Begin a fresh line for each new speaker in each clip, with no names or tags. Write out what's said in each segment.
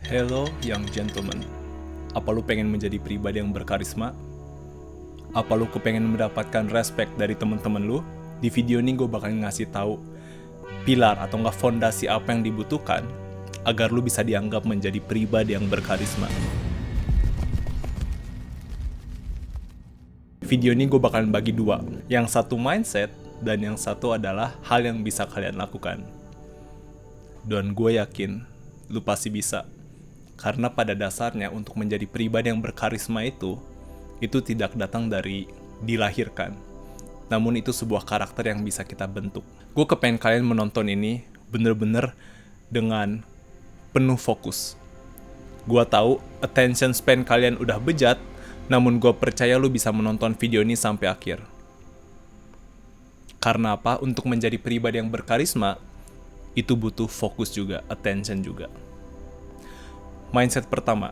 Hello young gentleman. Apa lu pengen menjadi pribadi yang berkarisma? Apa lu kepengen mendapatkan respect dari teman-teman lu? Di video ini gue bakal ngasih tahu pilar atau enggak fondasi apa yang dibutuhkan agar lu bisa dianggap menjadi pribadi yang berkarisma. Video ini gue bakalan bagi dua. Yang satu mindset dan yang satu adalah hal yang bisa kalian lakukan. Dan gue yakin lu pasti bisa. Karena pada dasarnya untuk menjadi pribadi yang berkarisma itu tidak datang dari dilahirkan. Namun itu sebuah karakter yang bisa kita bentuk. Gue kepengen kalian menonton ini bener-bener dengan penuh fokus. Gue tahu attention span kalian udah bejat, namun gue percaya lu bisa menonton video ini sampai akhir. Karena apa? Untuk menjadi pribadi yang berkarisma, itu butuh fokus juga, attention juga. Mindset pertama,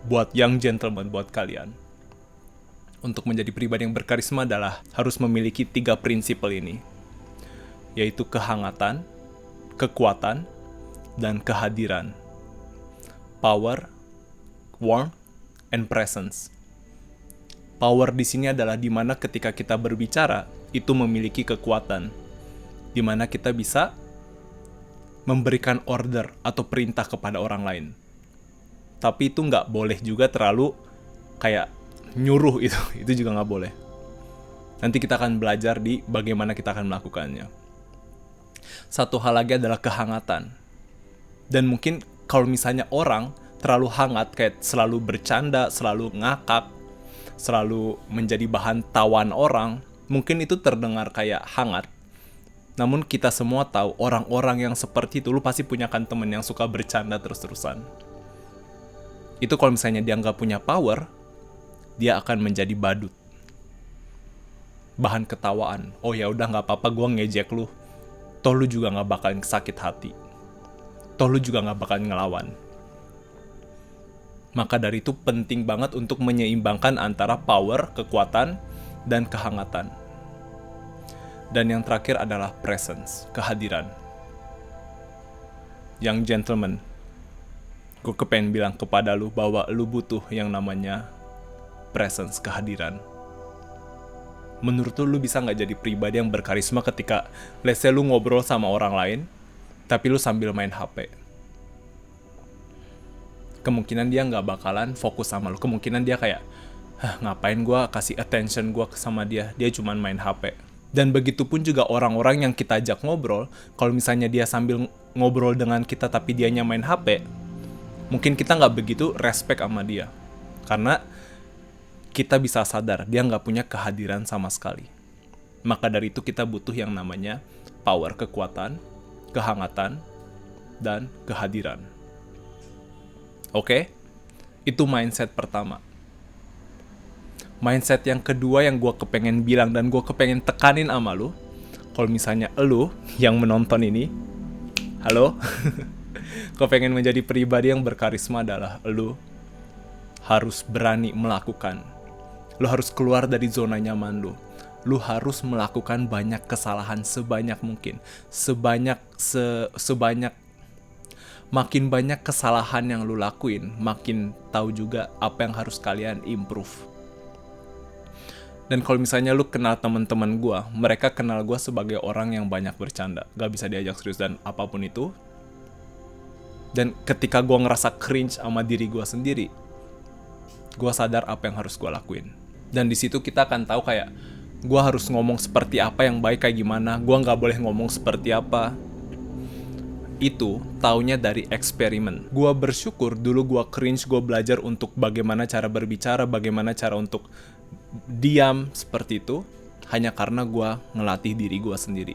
buat young gentleman, buat kalian. Untuk menjadi pribadi yang berkarisma adalah harus memiliki 3 prinsip ini. Yaitu kehangatan, kekuatan, dan kehadiran. Power, warmth, and presence. Power di sini adalah dimana ketika kita berbicara, itu memiliki kekuatan. Dimana kita bisa memberikan order atau perintah kepada orang lain. Tapi itu nggak boleh juga terlalu kayak nyuruh itu juga nggak boleh. Nanti kita akan belajar di bagaimana kita akan melakukannya. Satu hal lagi adalah kehangatan. Dan mungkin kalau misalnya orang terlalu hangat, kayak selalu bercanda, selalu ngakak, selalu menjadi bahan tawan orang, mungkin itu terdengar kayak hangat. Namun kita semua tahu orang-orang yang seperti itu, lu pasti punya kan temen yang suka bercanda terus-terusan. Itu kalau misalnya dia nggak punya power, dia akan menjadi badut. Bahan ketawaan. Oh ya udah nggak apa-apa, gue ngejek lu. Toh lu juga nggak bakalan sakit hati. Toh lu juga nggak bakalan ngelawan. Maka dari itu penting banget untuk menyeimbangkan antara power, kekuatan, dan kehangatan. Dan yang terakhir adalah presence, kehadiran. Young gentleman, gue kepengen bilang kepada lu bahwa lu butuh yang namanya presence, kehadiran. Menurut lu bisa gak jadi pribadi yang berkarisma ketika let's say lu ngobrol sama orang lain tapi lu sambil main HP? Kemungkinan dia gak bakalan fokus sama lu. Kemungkinan dia kayak, ngapain gue kasih attention gue sama dia, dia cuman main HP. Dan begitu pun juga orang-orang yang kita ajak ngobrol, kalau misalnya dia sambil ngobrol dengan kita tapi dianya main HP, mungkin kita nggak begitu respect sama dia. Karena kita bisa sadar, dia nggak punya kehadiran sama sekali. Maka dari itu kita butuh yang namanya power, kekuatan, kehangatan, dan kehadiran. Oke? Itu mindset pertama. Mindset yang kedua yang gue kepengen bilang dan gue kepengen tekanin sama lu, kalau misalnya lu yang menonton ini, halo? Kau pengen menjadi pribadi yang berkarisma adalah lu harus berani melakukan. Lu harus keluar dari zona nyaman lu. Lu harus melakukan banyak kesalahan sebanyak mungkin. Makin banyak kesalahan yang lu lakuin, makin tahu juga apa yang harus kalian improve. Dan kalau misalnya lu kenal teman-teman gue, mereka kenal gue sebagai orang yang banyak bercanda, gak bisa diajak serius dan apapun itu. Dan ketika gue ngerasa cringe sama diri gue sendiri, gue sadar apa yang harus gue lakuin. Dan di situ kita akan tahu kayak, gue harus ngomong seperti apa yang baik kayak gimana, gue nggak boleh ngomong seperti apa. Itu taunya dari eksperimen. Gue bersyukur dulu gue cringe, gue belajar untuk bagaimana cara berbicara, bagaimana cara untuk diam seperti itu, hanya karena gue ngelatih diri gue sendiri.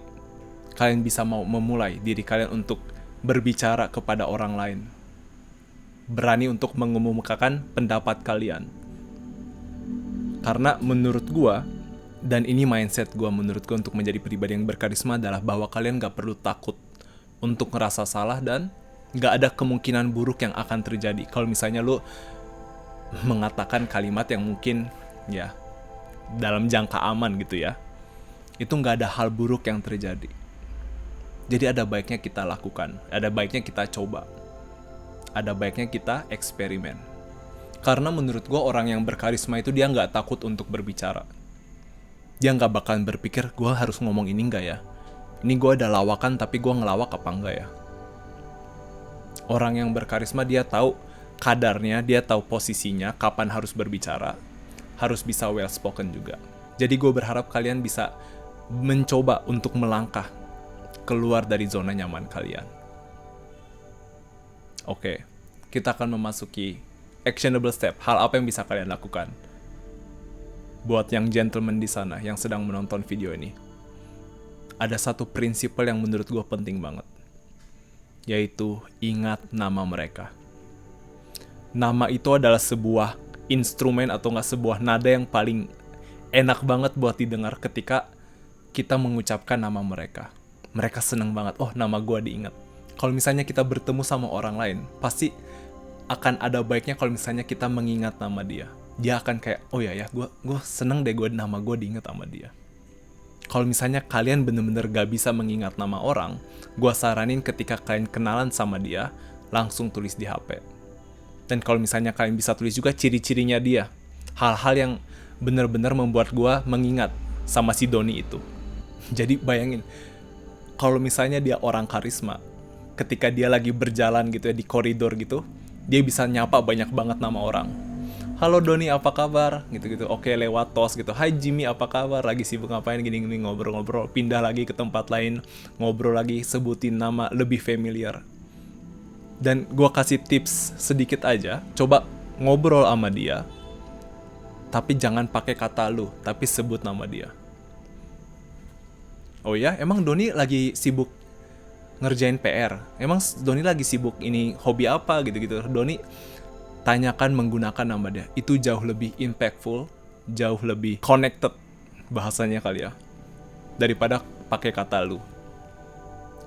Kalian bisa mau memulai diri kalian untuk berbicara kepada orang lain. Berani untuk mengemukakan pendapat kalian. Karena menurut gue, dan ini mindset gue menurut gue untuk menjadi pribadi yang berkarisma adalah bahwa kalian gak perlu takut untuk ngerasa salah dan gak ada kemungkinan buruk yang akan terjadi. Kalau misalnya lu mengatakan kalimat yang mungkin ya dalam jangka aman gitu ya, itu gak ada hal buruk yang terjadi. Jadi ada baiknya kita lakukan, ada baiknya kita coba. ada baiknya kita eksperimen. Karena menurut gue orang yang berkarisma itu dia nggak takut untuk berbicara. Dia nggak bakalan berpikir, gue harus ngomong ini nggak ya? Ini gue ada lawakan tapi gue ngelawak apa enggak ya? Orang yang berkarisma dia tahu kadarnya, dia tahu posisinya, kapan harus berbicara, harus bisa well spoken juga. Jadi gue berharap kalian bisa mencoba untuk melangkah keluar dari zona nyaman kalian. Oke, kita akan memasuki actionable step. Hal apa yang bisa kalian lakukan? Buat yang gentleman di sana yang sedang menonton video ini, ada satu prinsipal yang menurut gue penting banget, yaitu ingat nama mereka. Nama itu adalah sebuah instrumen atau nggak sebuah nada yang paling enak banget buat didengar ketika kita mengucapkan nama mereka. Mereka seneng banget, oh nama gue diingat. Kalau misalnya kita bertemu sama orang lain, pasti akan ada baiknya kalau misalnya kita mengingat nama dia. Dia akan kayak, oh ya gue seneng deh nama gue diingat sama dia. Kalau misalnya kalian bener-bener gak bisa mengingat nama orang, gue saranin ketika kalian kenalan sama dia, langsung tulis di HP. Dan kalau misalnya kalian bisa tulis juga ciri-cirinya dia, hal-hal yang bener-bener membuat gue mengingat sama si Doni itu. Jadi bayangin, kalau misalnya dia orang karisma, ketika dia lagi berjalan gitu ya di koridor gitu, dia bisa nyapa banyak banget nama orang. Halo Doni, apa kabar? Gitu-gitu. Oke, lewat tos gitu. Hai Jimmy, apa kabar? Lagi sibuk ngapain? Gini-gini, ngobrol-ngobrol. Pindah lagi ke tempat lain, ngobrol lagi, sebutin nama lebih familiar. Dan gue kasih tips sedikit aja. Coba ngobrol sama dia, tapi jangan pakai kata lu, tapi sebut nama dia. Oh ya, emang Doni lagi sibuk ngerjain PR? Emang Doni lagi sibuk ini hobi apa gitu-gitu? Doni tanyakan menggunakan nama dia. Itu jauh lebih impactful, jauh lebih connected bahasanya kali ya, daripada pakai kata lu.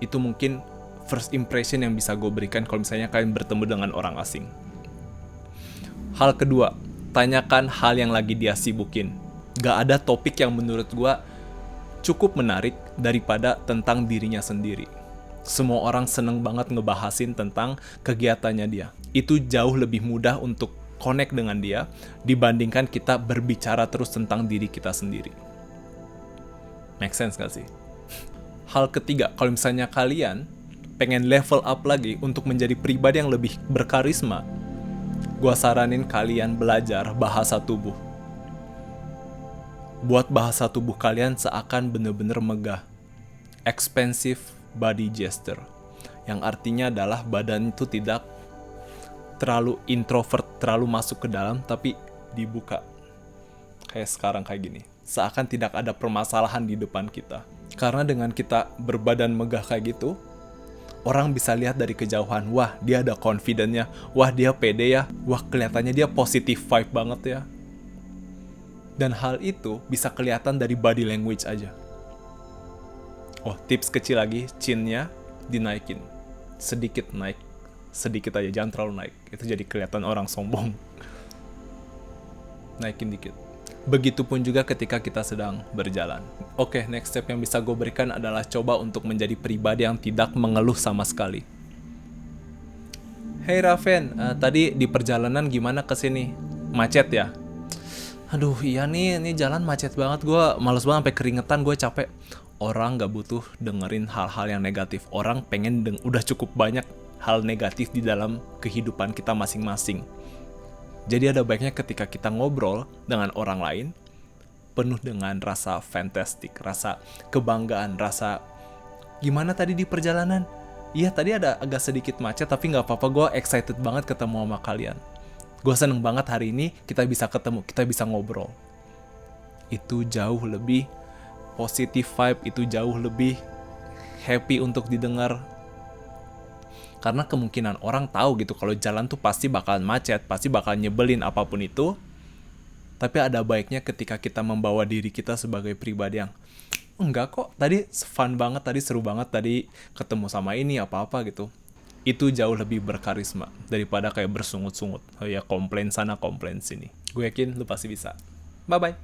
Itu mungkin first impression yang bisa gue berikan kalau misalnya kalian bertemu dengan orang asing. Hal kedua, tanyakan hal yang lagi dia sibukin. Gak ada topik yang menurut gue cukup menarik daripada tentang dirinya sendiri. Semua orang seneng banget ngebahasin tentang kegiatannya dia. Itu jauh lebih mudah untuk connect dengan dia dibandingkan kita berbicara terus tentang diri kita sendiri. Make sense gak sih? Hal ketiga, kalau misalnya kalian pengen level up lagi untuk menjadi pribadi yang lebih berkarisma, gua saranin kalian belajar bahasa tubuh. Buat bahasa tubuh kalian seakan bener-bener megah. Expansive body gesture, yang artinya adalah badan itu tidak terlalu introvert, terlalu masuk ke dalam, tapi dibuka. Kayak sekarang kayak gini. Seakan tidak ada permasalahan di depan kita. Karena dengan kita berbadan megah kayak gitu, orang bisa lihat dari kejauhan, wah dia ada confidence-nya, wah dia pede ya, wah kelihatannya dia positive vibe banget ya. Dan hal itu bisa kelihatan dari body language aja. Oh, tips kecil lagi, chin-nya dinaikin. Sedikit naik. Sedikit aja, jangan terlalu naik. Itu jadi kelihatan orang sombong. Naikin dikit. Begitupun juga ketika kita sedang berjalan. Oke, next step yang bisa gue berikan adalah coba untuk menjadi pribadi yang tidak mengeluh sama sekali. Hey Raven, tadi di perjalanan gimana kesini? Macet ya? Aduh iya nih, ini jalan macet banget, gue males banget sampai keringetan, gue capek. Orang gak butuh dengerin hal-hal yang negatif. Orang pengen udah cukup banyak hal negatif di dalam kehidupan kita masing-masing. Jadi ada baiknya ketika kita ngobrol dengan orang lain, penuh dengan rasa fantastik, rasa kebanggaan, rasa gimana tadi di perjalanan? Iya tadi ada agak sedikit macet, tapi gak apa-apa, gue excited banget ketemu sama kalian. Gue seneng banget hari ini kita bisa ketemu, kita bisa ngobrol. Itu jauh lebih positive vibe, itu jauh lebih happy untuk didengar. Karena kemungkinan orang tahu gitu kalau jalan tuh pasti bakalan macet, pasti bakalan nyebelin apapun itu. Tapi ada baiknya ketika kita membawa diri kita sebagai pribadi yang enggak kok, tadi fun banget, tadi seru banget, tadi ketemu sama ini apa-apa gitu. Itu jauh lebih berkarisma daripada kayak bersungut-sungut. Oh ya, komplain sana, komplain sini. Gue yakin lu pasti bisa. Bye-bye.